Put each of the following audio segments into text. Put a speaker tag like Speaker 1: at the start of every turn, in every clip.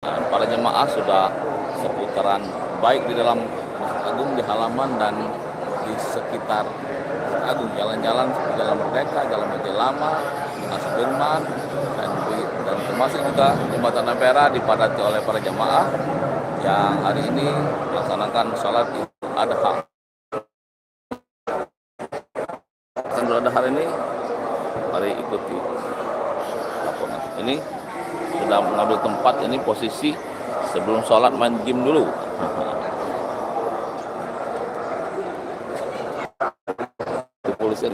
Speaker 1: Para jemaah sudah seputaran baik di dalam Masjid Agung, di halaman dan di sekitar Masjid Agung, jalan-jalan seperti Jalan Merdeka, Jalan Masjid Lama, Jalan Sudirman, dan termasuk juga Jembatan Ampera dipadati oleh para jemaah yang hari ini melaksanakan sholat Idul Adha. Idul Adha hari ini, mari ikuti laporan ini. Sudah mengambil tempat ini posisi sebelum sholat main game dulu. Polisi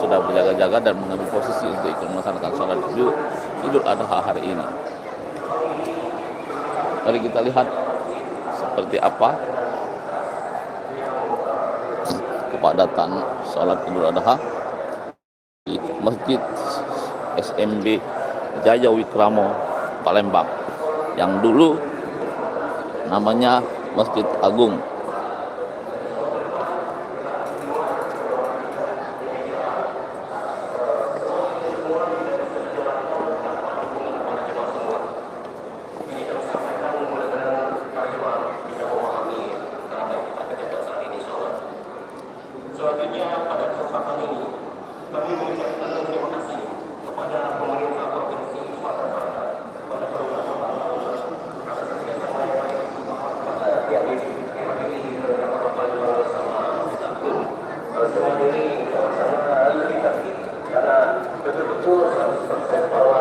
Speaker 1: sudah berjaga-jaga dan mengambil posisi untuk ikut melaksanakan sholat Idul Adha hari ini. Mari kita lihat seperti apa kepadatan sholat Idul Adha di Masjid SMB Jaya Wikramo Palembang yang dulu namanya Masjid Agung.
Speaker 2: Selanjutnya pada kesempatan ini kami mengucapkan terima kasih kepada pemerintah Provinsi Sumatera Barat, kepada perwakilan semua ini sangat kita karena betul-betul 100% bahwa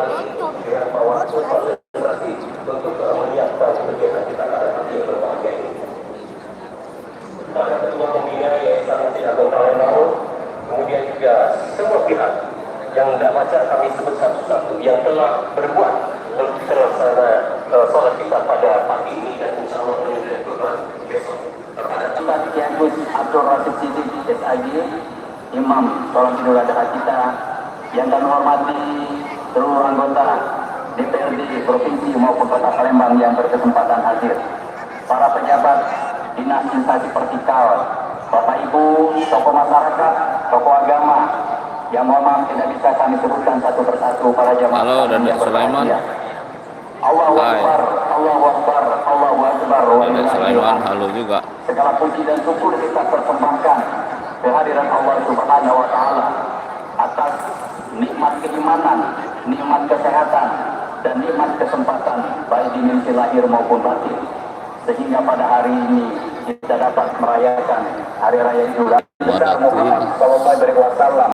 Speaker 2: dengan bahwa konsentrasi untuk menyiapkan kegiatan kita nanti berbagai pada ketua pembina Yayasan Masjid Agung Palembang, kemudian juga semua pihak yang tidak baca kami sebut satu-satu yang telah berbuat untuk terlaksana sholat kita pada pagi ini dan insya Allah besok.
Speaker 3: Kita Kiai Agus Abdul Rasid Siddiq SAG, Imam sholat Idul Adha kita, yang kami hormati seluruh anggota DPRD Provinsi maupun Kota Palembang yang berkesempatan hadir, para pejabat dinas instansi vertikal, Bapak Ibu, tokoh masyarakat, tokoh agama, yang mohon maaf tidak bisa kami sebutkan satu persatu para jamaah.
Speaker 1: Halo, Dandek Sulaiman.
Speaker 3: Allahu Akbar, Allahu Akbar, Allahu Akbar.
Speaker 1: Dandek Sulaiman, halo juga.
Speaker 3: Segala puji dan syukur kita persembahkan kehadiran Allah Subhanahu wa Ta'ala atas nikmat keimanan, nikmat kesehatan, dan nikmat kesempatan baik di mimpi lahir maupun batin, sehingga pada hari ini kita dapat merayakan hari raya Idul Adha Muhammad sallallahu alaihi wasallam.